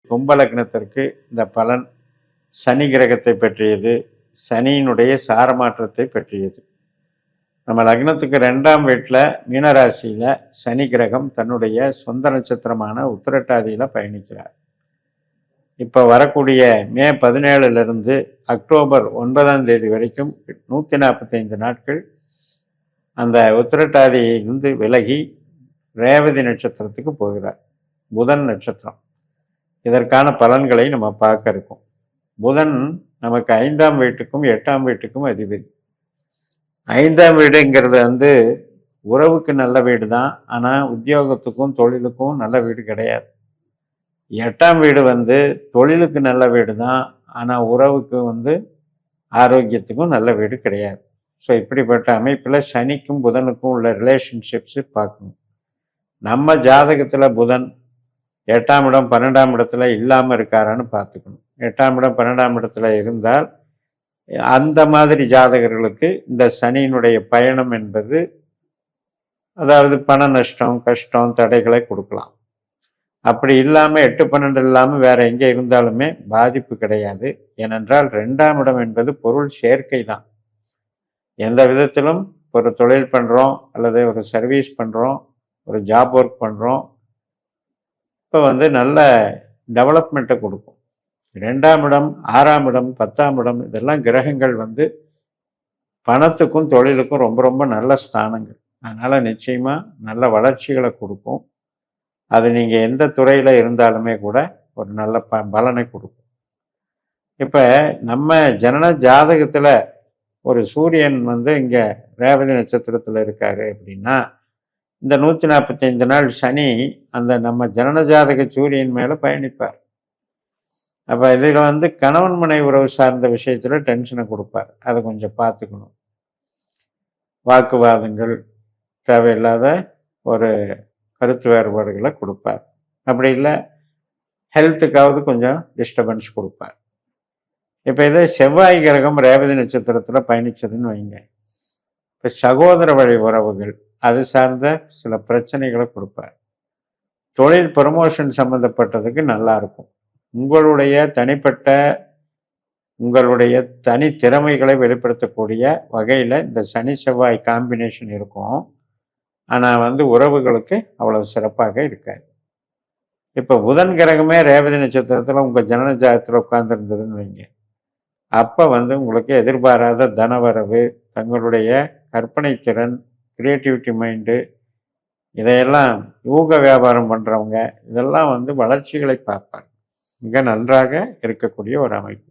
கும்ப லக்னத்திற்கு இந்த பலன் சனி கிரகத்தை பற்றியது, சனியினுடைய சாரமாற்றத்தை பற்றியது. நம்ம லக்னத்துக்கு 2ஆம் வீட்டில் மீனராசியில் சனி கிரகம் தன்னுடைய சொந்த நட்சத்திரமான உத்திரட்டாதியில் பயணிக்கிறார். இப்போ வரக்கூடிய மே 17 அக்டோபர் 9 வரைக்கும் 145 நாட்கள் அந்த உத்திரட்டாதியிலிருந்து விலகி ரேவதி நட்சத்திரத்துக்கு போகிறார். புதன் நட்சத்திரம். இதற்கான பலன்களை நம்ம பார்க்க இருக்கோம். புதன் நமக்கு 5ஆம் வீட்டுக்கும் 8ஆம் வீட்டுக்கும் அதிபதி. 5ஆம் வீடுங்கிறது உறவுக்கு நல்ல வீடு தான், ஆனால் உத்தியோகத்துக்கும் தொழிலுக்கும் நல்ல வீடு கிடையாது. 8ஆம் வீடு தொழிலுக்கு நல்ல வீடு தான், ஆனால் உறவுக்கு ஆரோக்கியத்துக்கும் நல்ல வீடு கிடையாது. ஸோ இப்படிப்பட்ட அமைப்பில் சனிக்கும் புதனுக்கும் உள்ள ரிலேஷன்ஷிப்ஸு பார்க்கணும். நம்ம ஜாதகத்தில் புதன் 8ஆம் இடம் 12ஆம் இடத்துல இல்லாமல் இருக்காரான்னு பார்த்துக்கணும். 8ஆம் இடம் 12ஆம் இடத்துல இருந்தால் அந்த மாதிரி ஜாதகர்களுக்கு இந்த சனியினுடைய பயணம் என்பது அதாவது பண நஷ்டம், கஷ்டம், தடைகளை கொடுக்கலாம். அப்படி இல்லாமல் 8-12 இல்லாமல் வேற எங்கே இருந்தாலுமே பாதிப்பு கிடையாது. ஏனென்றால் 2ஆம் இடம் என்பது பொருள் சேர்க்கை தான். எந்த விதத்திலும் ஒரு தொழில் பண்ணுறோம் அல்லது ஒரு சர்வீஸ் பண்ணுறோம், ஒரு ஜாப் ஒர்க் பண்ணுறோம், இப்போ நல்ல டெவலப்மெண்ட்டை கொடுக்கும். 2ஆம் இடம், 6ஆம் இடம், 10ஆம் இடம் இதெல்லாம் கிரகங்கள் பணத்துக்கும் தொழிலுக்கும் ரொம்ப ரொம்ப நல்ல ஸ்தானங்கள். அதனால் நிச்சயமாக நல்ல வளர்ச்சிகளை கொடுக்கும். அது நீங்கள் எந்த துறையில் இருந்தாலுமே கூட ஒரு நல்ல பலனை கொடுக்கும். இப்போ நம்ம ஜனன ஜாதகத்தில் ஒரு சூரியன் இங்கே ரேவதி நட்சத்திரத்தில் இருக்காரு அப்படின்னா, இந்த 145 நாள் சனி அந்த நம்ம ஜனன ஜாதக சூரியன் மேலே பயணிப்பார். அப்போ இதில் கணவன் மனை உறவு சார்ந்த விஷயத்தில் டென்ஷனை கொடுப்பார். அதை கொஞ்சம் பார்த்துக்கணும். வாக்குவாதங்கள், தேவையில்லாத ஒரு கருத்து வேறுபாடுகளை கொடுப்பார். அப்படி இல்லை ஹெல்த்துக்காவது கொஞ்சம் டிஸ்டர்பன்ஸ் கொடுப்பார். இப்போ இதே செவ்வாய் கிரகம் ரேவதி நட்சத்திரத்தில் பயணிச்சதுன்னு வைங்க, இப்போ சகோதர வழி உறவுகள் அது சார்ந்த சில பிரச்சனைகளை கொடுப்பார். தொழில் ப்ரமோஷன் சம்மந்தப்பட்டதுக்கு நல்லா இருக்கும். உங்களுடைய தனி திறமைகளை வெளிப்படுத்தக்கூடிய வகையில் இந்த சனி செவ்வாய் காம்பினேஷன் இருக்கும். ஆனால் உறவுகளுக்கு அவ்வளவு சிறப்பாக இருக்காது. இப்போ புதன் கிரகமே ரேவதி நட்சத்திரத்தில் உங்கள் ஜனன ஜாதகத்தில் உட்கார்ந்துருந்ததுன்னு வைங்க, அப்போ உங்களுக்கு எதிர்பாராத தனவரவு, தங்களுடைய கற்பனை திறன், கிரியேட்டிவிட்டி மைண்டு, இதையெல்லாம் யூக வியாபாரம் பண்ணுறவங்க இதெல்லாம் வளர்ச்சிகளை பார்ப்பாங்க. மிக நன்றாக இருக்கக்கூடிய ஒரு அமைப்பு.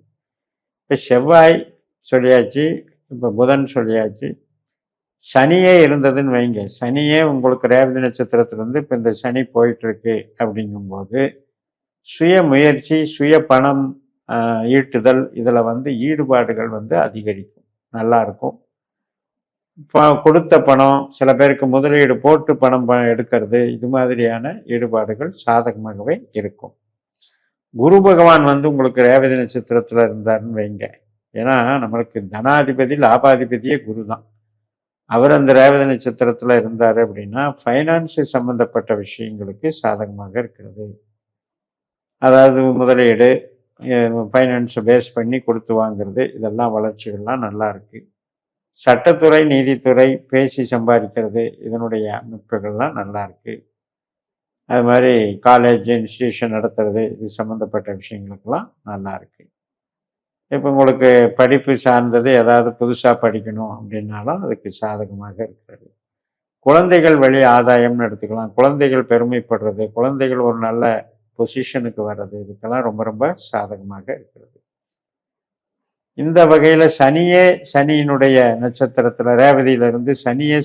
இப்போ செவ்வாய் சொல்லியாச்சு, இப்போ புதன் சொல்லியாச்சு. சனியே இருந்ததுன்னு வைங்க, சனியே உங்களுக்கு ரேவதி நட்சத்திரத்திலிருந்து இப்போ இந்த சனி போயிட்டுருக்கு அப்படிங்கும்போது சுய முயற்சி, சுய பணம் ஈட்டுதல் இதில் ஈடுபாடுகள் அதிகரிக்கும். நல்லாயிருக்கும். இப்போ கொடுத்த பணம், சில பேருக்கு முதலீடு போட்டு பணம் எடுக்கிறது, இது மாதிரியான ஈடுபாடுகள் சாதகமாகவே இருக்கும். குரு பகவான் உங்களுக்கு ரேவதி நட்சத்திரத்தில் இருந்தாருன்னு வைங்க, ஏன்னா நம்மளுக்கு தனாதிபதி லாபாதிபதியே குரு தான். அவர் அந்த ரேவதி நட்சத்திரத்தில் இருந்தார் அப்படின்னா ஃபைனான்ஸு சம்மந்தப்பட்ட விஷயங்களுக்கு சாதகமாக இருக்கிறது. அதாவது முதலீடு, ஃபைனான்ஸை பேஸ் பண்ணி கொடுத்து வாங்கிறது, இதெல்லாம் வளர்ச்சிகள்லாம் நல்லா இருக்கு. சட்டத்துறை, நீதித்துறை, பேசி சம்பாதிக்கிறது, இதனுடைய அமைப்புகள்லாம் நல்லா இருக்கு. அது மாதிரி காலேஜ், இன்ஸ்டியூஷன் நடத்துறது, இது சம்மந்தப்பட்ட விஷயங்களுக்கெல்லாம் நல்லா இருக்கு. இப்போ உங்களுக்கு படிப்பு சார்ந்தது ஏதாவது புதுசாக படிக்கணும் அப்படின்னாலும் அதுக்கு சாதகமாக இருக்கிறது. குழந்தைகள் வழி ஆதாயம்னு எடுத்துக்கலாம். குழந்தைகள் பெருமைப்படுறது, குழந்தைகள் ஒரு நல்ல பொசிஷனுக்கு வர்றது, இதுக்கெல்லாம் ரொம்ப ரொம்ப சாதகமாக இருக்கிறது. இந்த வகையில் சனியினுடைய நட்சத்திரத்தில் ரேவதியிலிருந்து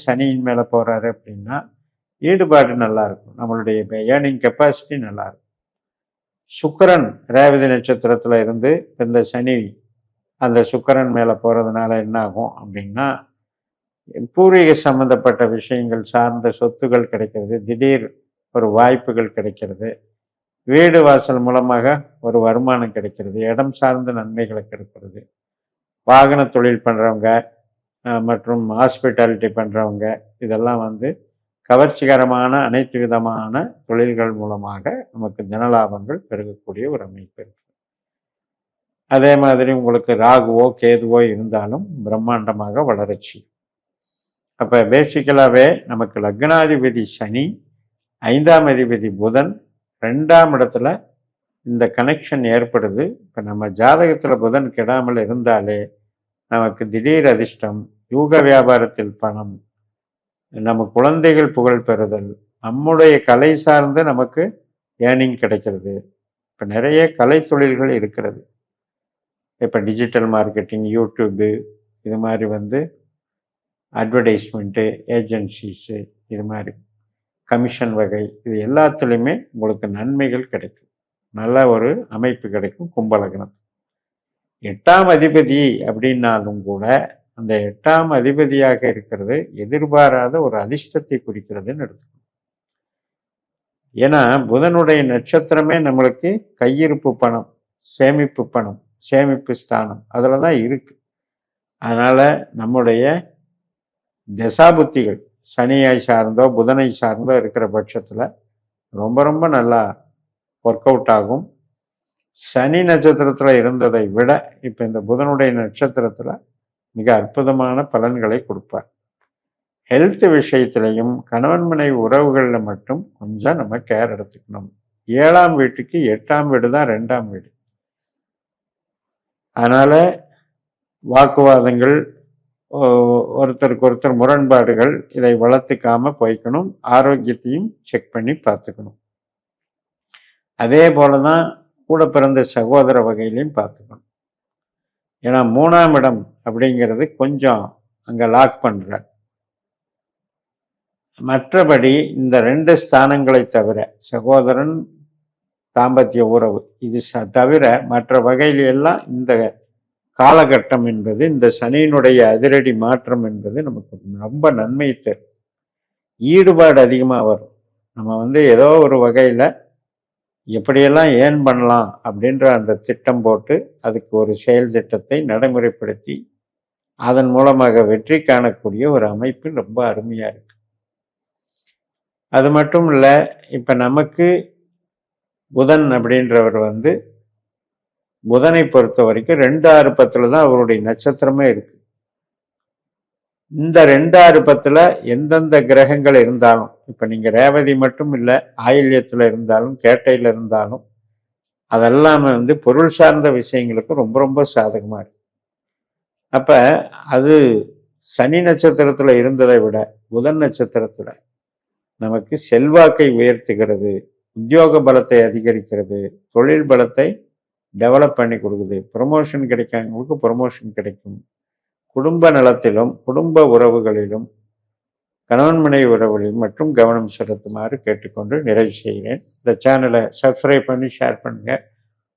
சனியின் மேலே போகிறாரு அப்படின்னா ஈடுபாடு நல்லா இருக்கும். நம்மளுடைய ஏர்னிங் கெப்பாசிட்டி நல்லா இருக்கும். சுக்கிரன் ரேவதி நட்சத்திரத்தில் இருந்து இந்த சனி அந்த சுக்கிரன் மேலே போகிறதுனால என்ன ஆகும் அப்படின்னா, பூர்வீக சம்மந்தப்பட்ட விஷயங்கள் சார்ந்த சொத்துகள் கிடைக்கிறது, திடீர் ஒரு வாய்ப்புகள் கிடைக்கிறது, வீடு வாசல் மூலமாக ஒரு வருமானம் கிடைக்கிறது, இடம் சார்ந்த நன்மைகளை கிடைக்கிறது, வாகன தொழில் பண்ணுறவங்க மற்றும் ஹாஸ்பிட்டாலிட்டி பண்ணுறவங்க இதெல்லாம் கவர்ச்சிகரமான அனைத்து விதமான தொழில்கள் மூலமாக நமக்கு தனலாபங்கள் பெருகக்கூடிய ஒரு அமைப்பு இருக்கு. அதே மாதிரி உங்களுக்கு ராகுவோ கேதுவோ இருந்தாலும் பிரம்மாண்டமாக வளர்ச்சி. அப்போ பேசிக்கலாகவே நமக்கு லக்னாதிபதி சனி, 5ஆம் அதிபதி புதன், 2ஆம் இடத்துல இந்த கனெக்ஷன் ஏற்படுது. இப்போ நம்ம ஜாதகத்தில் புதன் கெடாமல் இருந்தாலே நமக்கு திடீர் அதிர்ஷ்டம், யூக வியாபாரத்தில் பணம், நம்ம குழந்தைகள் புகழ் பெறுதல், நம்முடைய கலை சார்ந்து நமக்கு ஏர்னிங் கிடைக்கிறது. இப்போ நிறைய கலை தொழில்கள் இருக்கிறது. இப்போ டிஜிட்டல் மார்க்கெட்டிங், யூடியூப்பு, இது மாதிரி அட்வர்டைஸ்மெண்ட்டு, ஏஜென்சிஸு, இது மாதிரி கமிஷன் வகை, இது எல்லாத்துலேயுமே உங்களுக்கு நன்மைகள் கிடைக்கும். நல்ல ஒரு அமைப்பு கிடைக்கும் கும்பலக்னம். 8ஆம் அதிபதி அப்படின்னாலும் கூட அந்த 8ஆம் அதிபதியாக இருக்கிறது எதிர்பாராத ஒரு அதிர்ஷ்டத்தை குறிக்கிறதுன்னு எடுத்துக்கணும். ஏன்னா புதனுடைய நட்சத்திரமே நம்மளுக்கு கையிருப்பு பணம், சேமிப்பு பணம், சேமிப்பு ஸ்தானம் அதில் தான் இருக்கு. அதனால் நம்முடைய தசாபுத்திகள் சனியை சார்ந்தோ புதனை சார்ந்தோ இருக்கிற பட்சத்தில் ரொம்ப ரொம்ப நல்லா ஒர்க் அவுட் ஆகும். சனி நட்சத்திரத்தில் இருந்ததை விட இப்போ இந்த புதனுடைய நட்சத்திரத்தில் மிக அற்புதமான பலன்களை கொடுப்பார். ஹெல்த் விஷயத்திலையும் கணவன் மனைவி உறவுகளில் மட்டும் கொஞ்சம் நம்ம கேர் எடுத்துக்கணும். 7ஆம் வீட்டுக்கு 8ஆம் வீடு தான் 2ஆம் வீடு. அதனால் வாக்குவாதங்கள், ஒருத்தருக்கு ஒருத்தர் முரண்பாடுகள், இதை வளர்த்துக்காம போய்க்கணும். ஆரோக்கியத்தையும் செக் பண்ணி பார்த்துக்கணும். அதே போல தான் கூட பிறந்த சகோதர வகையிலையும் பார்த்துக்கணும். ஏன்னா 3ஆம் இடம் அப்படிங்கிறது கொஞ்சம் அங்கே லாக் பண்ணுற. மற்றபடி இந்த 2 ஸ்தானங்களை தவிர சகோதரன், தாம்பத்திய உறவு, இது தவிர மற்ற வகையிலெல்லாம் இந்த காலகட்டம் என்பது, இந்த சனியினுடைய அதிரடி மாற்றம் என்பது நமக்கு ரொம்ப நன்மை தரும். ஈடுபாடு அதிகமாக வரும். நம்ம ஏதோ ஒரு வகையில் எப்படியெல்லாம் ஏர்ன் பண்ணலாம் அப்படின்ற அந்த திட்டம் போட்டு அதுக்கு ஒரு செயல் திட்டத்தை நடைமுறைப்படுத்தி அதன் மூலமாக வெற்றி காணக்கூடிய ஒரு அமைப்பு ரொம்ப அருமையாக இருக்கு. அது மட்டும் இல்லை, இப்போ நமக்கு புதன் அப்படின்றவர் புதனை பொறுத்த வரைக்கும் 2-6-10 தான் அவருடைய நட்சத்திரமே இருக்கு. இந்த 2-6-10 எந்தெந்த கிரகங்கள் இருந்தாலும், இப்போ நீங்கள் ரேவதி மட்டும் இல்லை, ஆயில்யத்தில் இருந்தாலும் கேட்டையில் இருந்தாலும் அதெல்லாமே பொருள் சார்ந்த விஷயங்களுக்கு ரொம்ப ரொம்ப சாதகமாக இருக்கு. அப்போ அது சனி நட்சத்திரத்தில் இருந்ததை விட புதன் நட்சத்திரத்தில் நமக்கு செல்வாக்கை உயர்த்துகிறது, உத்தியோக பலத்தை அதிகரிக்கிறது, தொழில் பலத்தை டெவலப் பண்ணி கொடுக்குது. ப்ரொமோஷன் கிடைக்காதவங்களுக்கு ப்ரொமோஷன் கிடைக்கும். குடும்ப நலத்திலும் குடும்ப உறவுகளிலும் கணவன் மனைவி உறவுகளிலும் மற்றும் கவனம் செலுத்துமாறு கேட்டுக்கொண்டு நிறைவு செய்கிறேன். இந்த சேனலை சப்ஸ்கிரைப் பண்ணி ஷேர் பண்ணுங்கள்.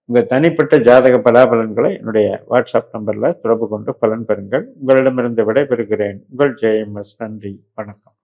உங்கள் தனிப்பட்ட ஜாதக பலாபலன்களை என்னுடைய வாட்ஸ்அப் நம்பரில் தொடர்பு கொண்டு பலன் பெறுங்கள். உங்களிடமிருந்து விடைபெறுகிறேன். உங்கள் JMS. நன்றி, வணக்கம்.